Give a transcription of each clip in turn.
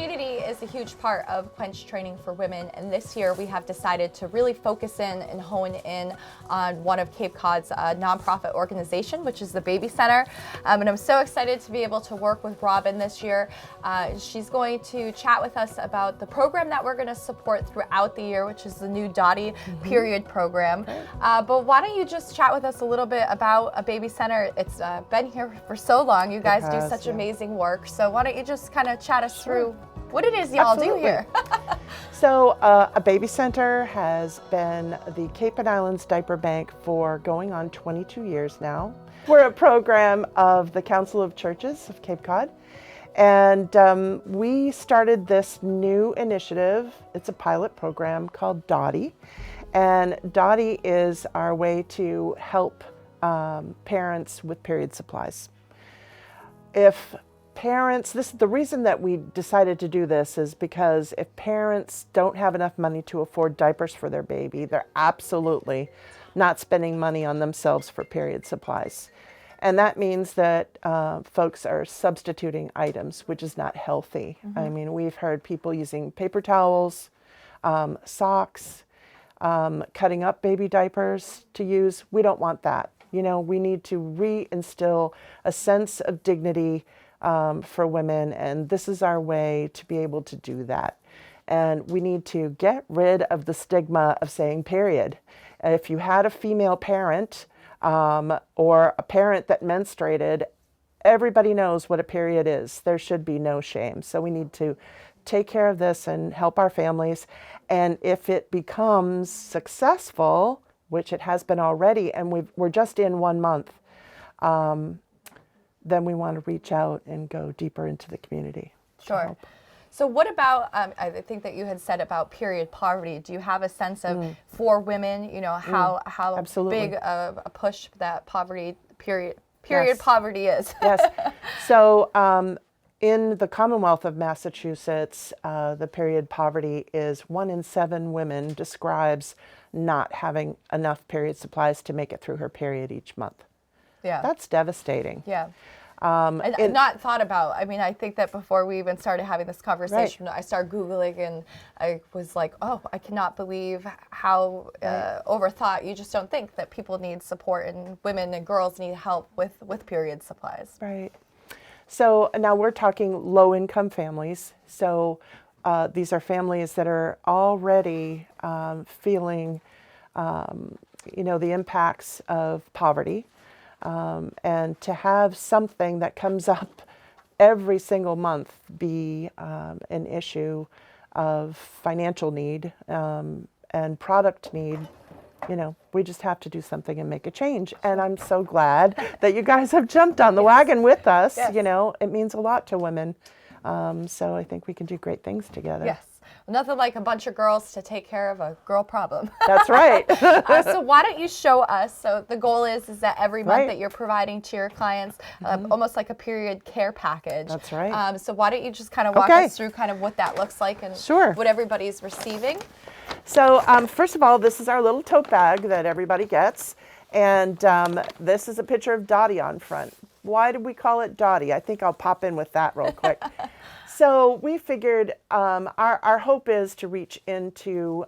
community is a huge part of Quench training for women, and this year we have decided to really focus in and hone in on one of Cape Cod's nonprofit organization, which is the Baby Center. And I'm so excited to be able to work with Robin this year. She's going to chat with us about the program that we're going to support throughout the year, which is the new Dottie period program. But why don't you just chat with us a little bit about a Baby Center? It's been here for so long. You guys do such amazing work. So why don't you just kind of chat us through what it is y'all do here? So a Baby Center has been the Cape and Islands Diaper Bank for going on 22 years now. We're a program of the Council of Churches of Cape Cod. And we started this new initiative. It's a pilot program called Dottie. And Dottie is our way to help parents with period supplies. If parents, the reason that we decided to do this is because if parents don't have enough money to afford diapers for their baby, they're absolutely not spending money on themselves for period supplies. And that means that folks are substituting items, which is not healthy. I mean, we've heard people using paper towels, socks, cutting up baby diapers to use. We don't want that. You know, we need to reinstill a sense of dignity for women, and this is our way to be able to do that. And we need to get rid of the stigma of saying period. If you had a female parent or a parent that menstruated, everybody knows what a period is. There should be no shame. So we need to take care of this and help our families. And if it becomes successful, which it has been already, and we're just in 1 month, then we want to reach out and go deeper into the community. Sure. So what about, I think that you had said about period poverty. Do you have a sense of, for women, you know, how big of a push that period poverty is? Yes. So in the Commonwealth of Massachusetts, the period poverty is 1 in 7 women describes not having enough period supplies to make it through her period each month. Yeah. That's devastating. Yeah. And not thought about. I mean, I think that before we even started having this conversation, I started Googling and I was like, oh, I cannot believe how overthought. You just don't think that people need support and women and girls need help with period supplies. Right. So now we're talking low-income families. So these are families that are already feeling, you know, the impacts of poverty. And to have something that comes up every single month be an issue of financial need and product need, you know, we just have to do something and make a change. And I'm so glad that you guys have jumped on the wagon with us. Yes. You know, it means a lot to women. So I think we can do great things together. Yes. Nothing like a bunch of girls to take care of a girl problem. That's right. So why don't you show us? So the goal is that every month that you're providing to your clients, almost like a period care package. That's right. So why don't you just kind of walk us through kind of what that looks like and what everybody's receiving? So first of all, this is our little tote bag that everybody gets. And this is a picture of Dottie on front. Why did we call it Dottie? I think I'll pop in with that real quick. So we figured our hope is to reach into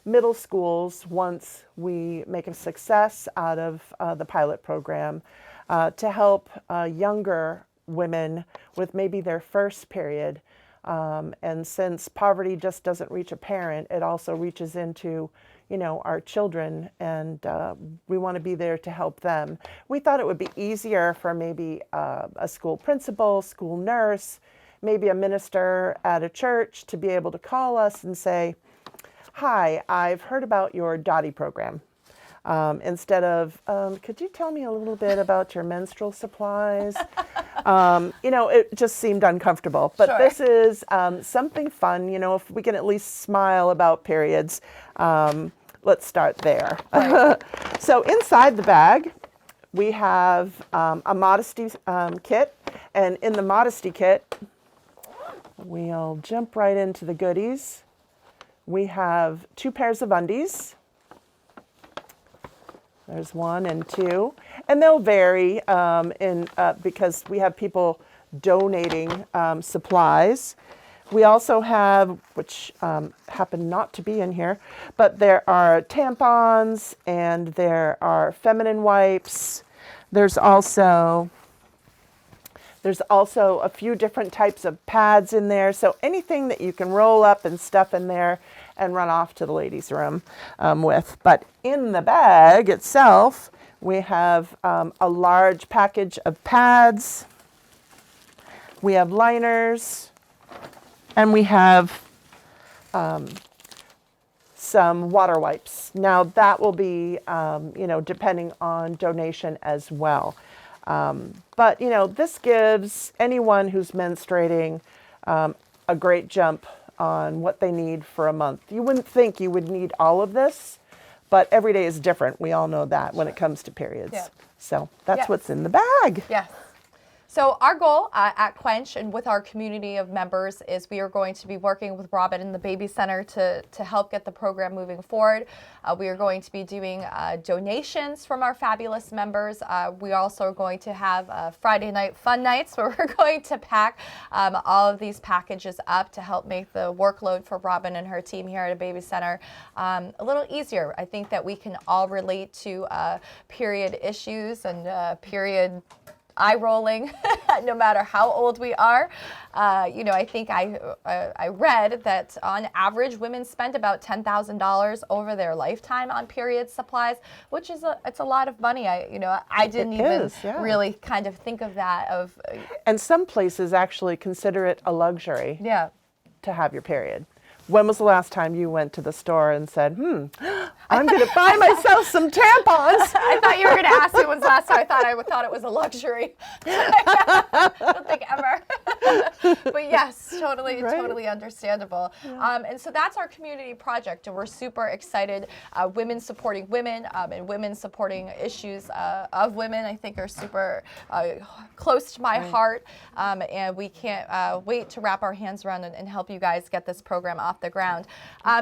middle schools once we make a success out of the pilot program to help younger women with maybe their first period. And since poverty just doesn't reach a parent, it also reaches into, you know, our children, and we want to be there to help them. We thought it would be easier for maybe a school principal, school nurse, maybe a minister at a church to be able to call us and say, hi, I've heard about your Dottie program. Instead of, could you tell me a little bit about your menstrual supplies? You know, it just seemed uncomfortable. But this is something fun, you know, if we can at least smile about periods, let's start there. Right. So inside the bag, we have a modesty kit. And in the modesty kit, we'll jump right into the goodies. We have 2 pairs of undies. There's 1 and 2, and they'll vary because we have people donating supplies. We also have, which happen not to be in here, but there are tampons and there are feminine wipes. There's also a few different types of pads in there. So anything that you can roll up and stuff in there and run off to the ladies' room with. But in the bag itself, we have a large package of pads. We have liners. And we have some water wipes. Now that will be, depending on donation as well. But, this gives anyone who's menstruating a great jump on what they need for a month. You wouldn't think you would need all of this, but every day is different. We all know that when it comes to periods. Yeah. So that's what's in the bag. Yes. So our goal at Quench and with our community of members is we are going to be working with Robin and the Baby Center to help get the program moving forward. We are going to be doing donations from our fabulous members. We also are going to have Friday night fun nights where we're going to pack all of these packages up to help make the workload for Robin and her team here at a Baby Center a little easier. I think that we can all relate to period issues and period eye rolling, no matter how old we are. I think I read that on average, women spend about $10,000 over their lifetime on period supplies, which is it's a lot of money. I didn't even really kind of think of that. And some places actually consider it a luxury. Yeah. To have your period. When was the last time you went to the store and said, I'm going to buy myself some tampons? I thought you were going to ask me when's the last time I thought it was a luxury. I don't think ever. But yes, totally understandable. Yeah. And so that's our community project, and we're super excited. Women supporting women and women supporting issues of women, I think, are super close to my heart. And we can't wait to wrap our hands around and help you guys get this program off the ground.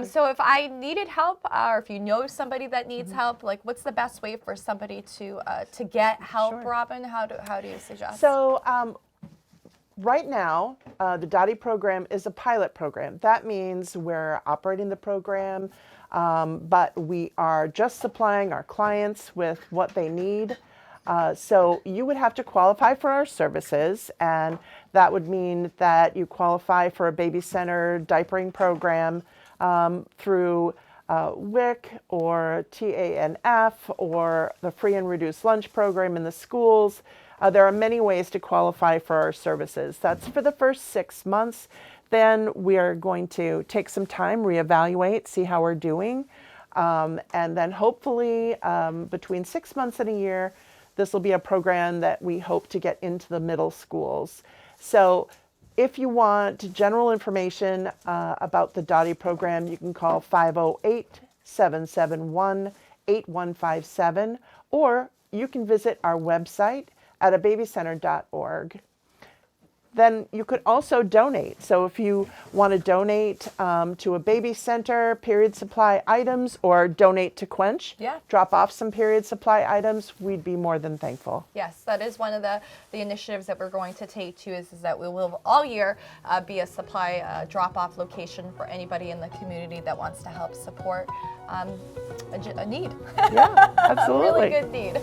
So if I needed help, or if you know somebody that needs help, like what's the best way for somebody to get help, Robin? How do you suggest? So right now, the Dottie program is a pilot program. That means we're operating the program, but we are just supplying our clients with what they need. So you would have to qualify for our services, and that would mean that you qualify for a Baby Center diapering program through WIC or TANF or the free and reduced lunch program in the schools. There are many ways to qualify for our services. That's for the first 6 months. Then we are going to take some time, reevaluate, see how we're doing. And then hopefully between 6 months and a year, this will be a program that we hope to get into the middle schools. So if you want general information about the Dottie program, you can call 508-771-8157, or you can visit our website at ababycenter.org. Then you could also donate. So if you want to donate to a Baby Center period supply items, or donate to Quench, drop off some period supply items, we'd be more than thankful. Yes, that is one of the initiatives that we're going to take too, is that we will all year be a supply drop-off location for anybody in the community that wants to help support a need. Yeah, absolutely. A really good need.